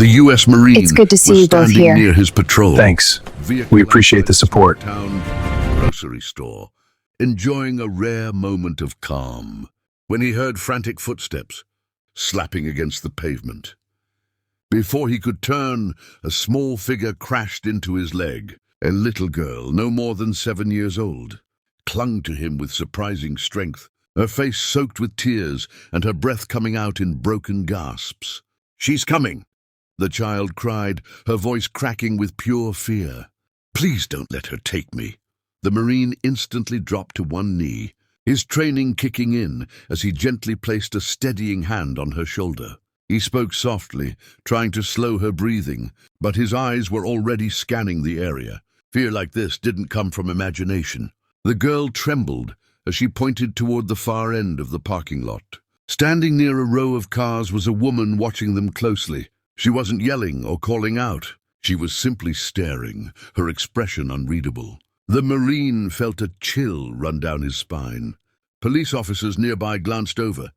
The U.S. Marine It's good to see was you both standing here. near his patrol. Thanks. Vehicle We appreciate the outside support. Town grocery store, enjoying a rare moment of calm when he heard frantic footsteps slapping against the pavement. Before he could turn, a small figure crashed into his leg. A little girl, no more than 7 years old, clung to him with surprising strength, her face soaked with tears and her breath coming out in broken gasps. "She's coming!" the child cried, her voice cracking with pure fear. "Please don't let her take me." The Marine instantly dropped to one knee, his training kicking in as he gently placed a steadying hand on her shoulder. He spoke softly, trying to slow her breathing, but his eyes were already scanning the area. Fear like this didn't come from imagination. The girl trembled as she pointed toward the far end of the parking lot. Standing near a row of cars was a woman watching them closely. She wasn't yelling or calling out. She was simply staring, her expression unreadable. The Marine felt a chill run down his spine. Police officers nearby glanced over,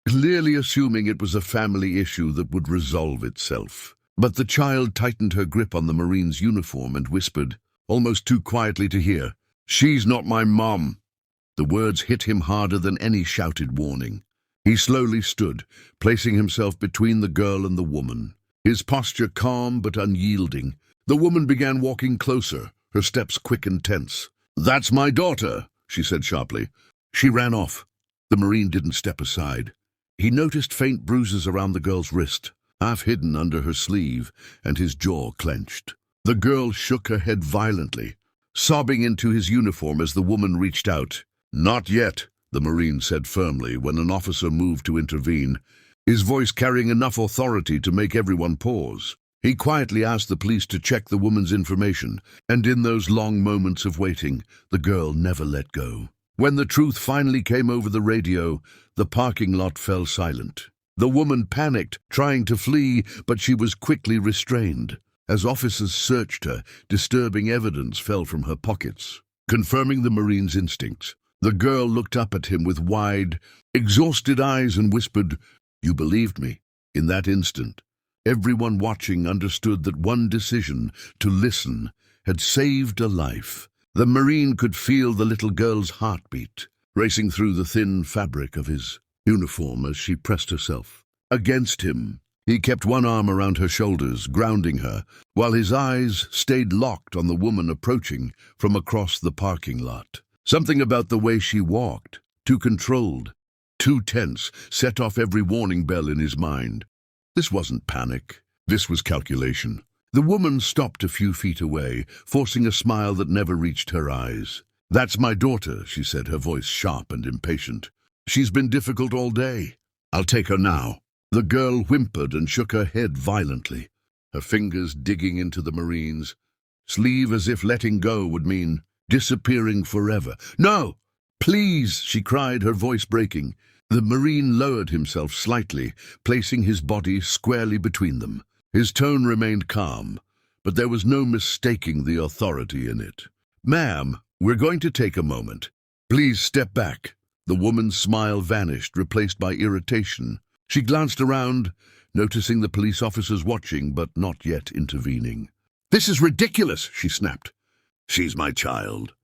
clearly assuming it was a family issue that would resolve itself. But the child tightened her grip on the Marine's uniform and whispered, almost too quietly to hear, "She's not my mom." The words hit him harder than any shouted warning. He slowly stood, placing himself between the girl and the woman, his posture calm but unyielding. The woman began walking closer, her steps quick and tense. "That's my daughter," she said sharply. She ran off. The Marine didn't step aside. He noticed faint bruises around the girl's wrist, half hidden under her sleeve, and his jaw clenched. The girl shook her head violently, sobbing into his uniform as the woman reached out. "Not yet," the Marine said firmly when an officer moved to intervene, his voice carrying enough authority to make everyone pause. He quietly asked the police to check the woman's information, and in those long moments of waiting, the girl never let go. When the truth finally came over the radio, the parking lot fell silent. The woman panicked, trying to flee, but she was quickly restrained. As officers searched her, disturbing evidence fell from her pockets, confirming the Marine's instincts. The girl looked up at him with wide, exhausted eyes and whispered, "You believed me." In that instant, everyone watching understood that one decision, to listen, had saved a life. The Marine could feel the little girl's heartbeat, racing through the thin fabric of his uniform as she pressed herself against him. He kept one arm around her shoulders, grounding her, while his eyes stayed locked on the woman approaching from across the parking lot. Something about the way she walked, too controlled, too tense, set off every warning bell in his mind. This wasn't panic. This was calculation. The woman stopped a few feet away, forcing a smile that never reached her eyes. "That's my daughter," she said, her voice sharp and impatient. "She's been difficult all day. I'll take her now." The girl whimpered and shook her head violently, her fingers digging into the Marine's sleeve as if letting go would mean disappearing forever. "No! Please!" she cried, her voice breaking. The Marine lowered himself slightly, placing his body squarely between them. His tone remained calm, but there was no mistaking the authority in it. "Ma'am, we're going to take a moment. Please step back." The woman's smile vanished, replaced by irritation. She glanced around, noticing the police officers watching but not yet intervening. "This is ridiculous," she snapped. "She's my child."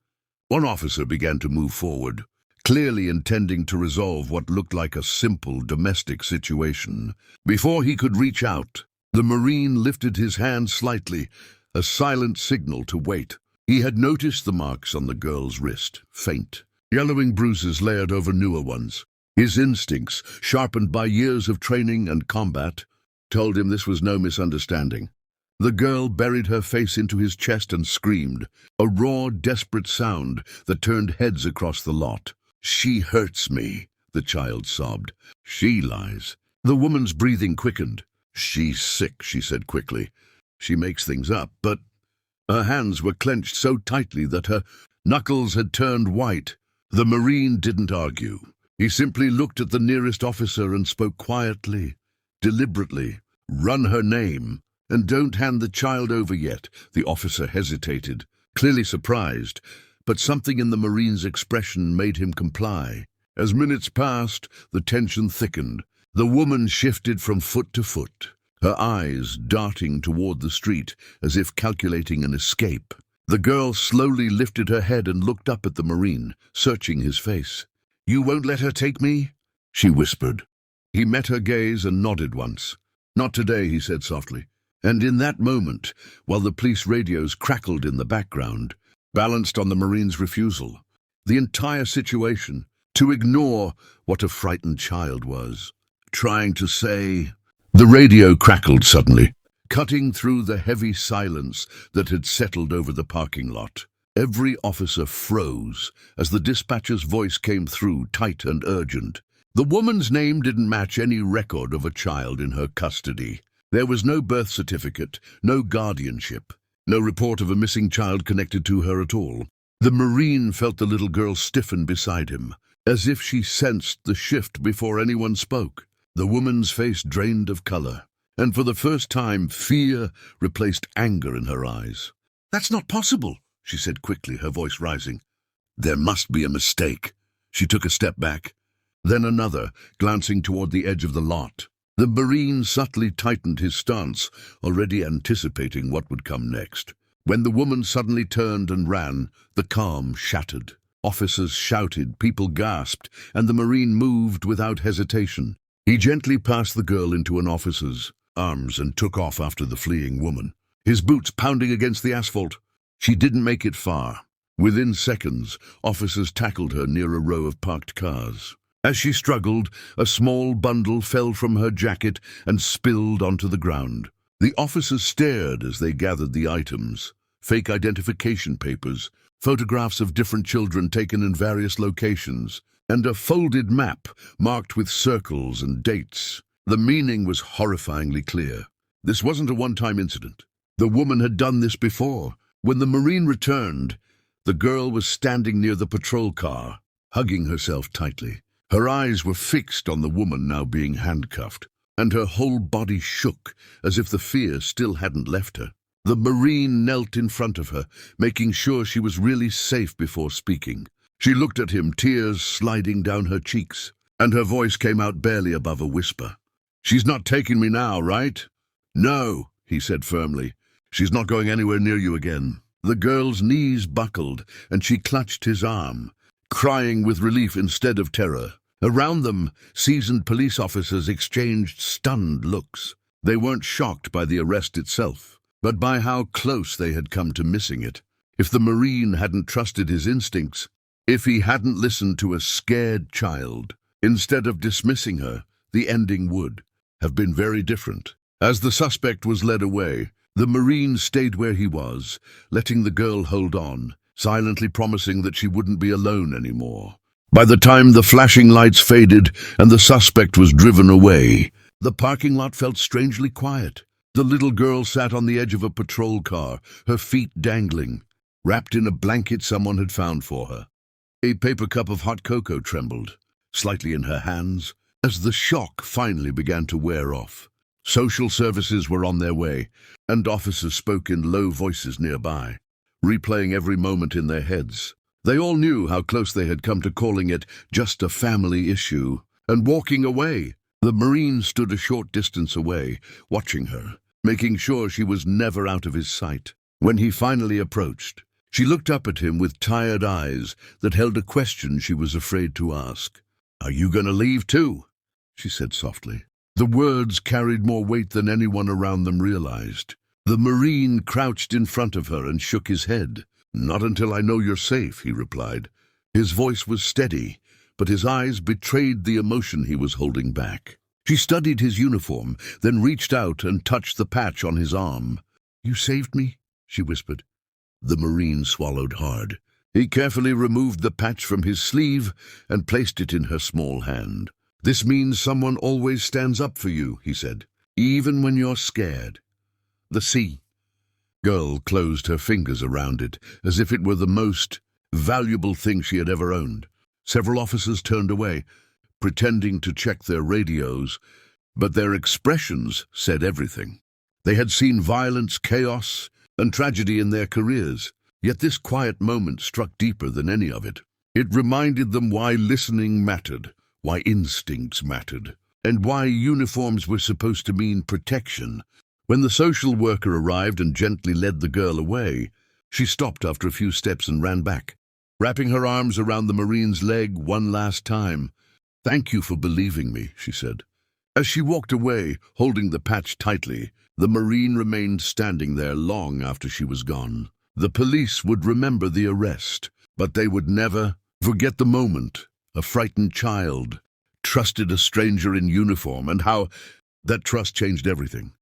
One officer began to move forward, clearly intending to resolve what looked like a simple domestic situation. Before he could reach out, the Marine lifted his hand slightly, a silent signal to wait. He had noticed the marks on the girl's wrist, faint, yellowing bruises layered over newer ones. His instincts, sharpened by years of training and combat, told him this was no misunderstanding. The girl buried her face into his chest and screamed, a raw, desperate sound that turned heads across the lot. "She hurts me," the child sobbed. "She lies." The woman's breathing quickened. "She's sick," she said quickly. "She makes things up, but—" Her hands were clenched so tightly that her knuckles had turned white. The Marine didn't argue. He simply looked at the nearest officer and spoke quietly, deliberately. "Run her name. And don't hand the child over yet." The officer hesitated, clearly surprised, but something in the Marine's expression made him comply. As minutes passed, the tension thickened. The woman shifted from foot to foot, her eyes darting toward the street as if calculating an escape. The girl slowly lifted her head and looked up at the Marine, searching his face. "You won't let her take me?" she whispered. He met her gaze and nodded once. "Not today," he said softly. And in that moment, while the police radios crackled in the background, balanced on the Marine's refusal, the entire situation, to ignore what a frightened child was trying to say. The radio crackled suddenly, cutting through the heavy silence that had settled over the parking lot. Every officer froze as the dispatcher's voice came through, tight and urgent. The woman's name didn't match any record of a child in her custody. There was no birth certificate, no guardianship, no report of a missing child connected to her at all. The Marine felt the little girl stiffen beside him, as if she sensed the shift before anyone spoke. The woman's face drained of color, and for the first time fear replaced anger in her eyes. "That's not possible," she said quickly, her voice rising. "There must be a mistake." She took a step back, then another, glancing toward the edge of the lot. The Marine subtly tightened his stance, already anticipating what would come next. When the woman suddenly turned and ran, the calm shattered. Officers shouted, people gasped, and the Marine moved without hesitation. He gently passed the girl into an officer's arms and took off after the fleeing woman, his boots pounding against the asphalt. She didn't make it far. Within seconds, officers tackled her near a row of parked cars. As she struggled, a small bundle fell from her jacket and spilled onto the ground. The officers stared as they gathered the items: fake identification papers, photographs of different children taken in various locations, and a folded map marked with circles and dates. The meaning was horrifyingly clear. This wasn't a one-time incident. The woman had done this before. When the Marine returned, the girl was standing near the patrol car, hugging herself tightly. Her eyes were fixed on the woman now being handcuffed, and her whole body shook as if the fear still hadn't left her. The Marine knelt in front of her, making sure she was really safe before speaking. She looked at him, tears sliding down her cheeks, and her voice came out barely above a whisper. "She's not taking me now, right?" "No," he said firmly. "She's not going anywhere near you again." The girl's knees buckled, and she clutched his arm, crying with relief instead of terror. Around them, seasoned police officers exchanged stunned looks. They weren't shocked by the arrest itself, but by how close they had come to missing it. If the Marine hadn't trusted his instincts, if he hadn't listened to a scared child, instead of dismissing her, the ending would have been very different. As the suspect was led away, the Marine stayed where he was, letting the girl hold on, silently promising that she wouldn't be alone anymore. By the time the flashing lights faded and the suspect was driven away, the parking lot felt strangely quiet. The little girl sat on the edge of a patrol car, her feet dangling, wrapped in a blanket someone had found for her. A paper cup of hot cocoa trembled slightly in her hands as the shock finally began to wear off. Social services were on their way, and officers spoke in low voices nearby, replaying every moment in their heads. They all knew how close they had come to calling it just a family issue and walking away. The Marine stood a short distance away, watching her, making sure she was never out of his sight. When he finally approached, she looked up at him with tired eyes that held a question she was afraid to ask. "Are you going to leave too?" she said softly. The words carried more weight than anyone around them realized. The Marine crouched in front of her and shook his head. "Not until I know you're safe," he replied. His voice was steady, but his eyes betrayed the emotion he was holding back. She studied his uniform, then reached out and touched the patch on his arm. "You saved me," she whispered. The Marine swallowed hard. He carefully removed the patch from his sleeve and placed it in her small hand. "This means someone always stands up for you," he said, "even when you're scared." The girl closed her fingers around it, as if it were the most valuable thing she had ever owned. Several officers turned away, pretending to check their radios, but their expressions said everything. They had seen violence, chaos, and tragedy in their careers, yet this quiet moment struck deeper than any of it. It reminded them why listening mattered, why instincts mattered, and why uniforms were supposed to mean protection. When the social worker arrived and gently led the girl away, she stopped after a few steps and ran back, wrapping her arms around the Marine's leg one last time. "Thank you for believing me," she said. As she walked away, holding the patch tightly, the Marine remained standing there long after she was gone. The police would remember the arrest, but they would never forget the moment a frightened child trusted a stranger in uniform, and how that trust changed everything.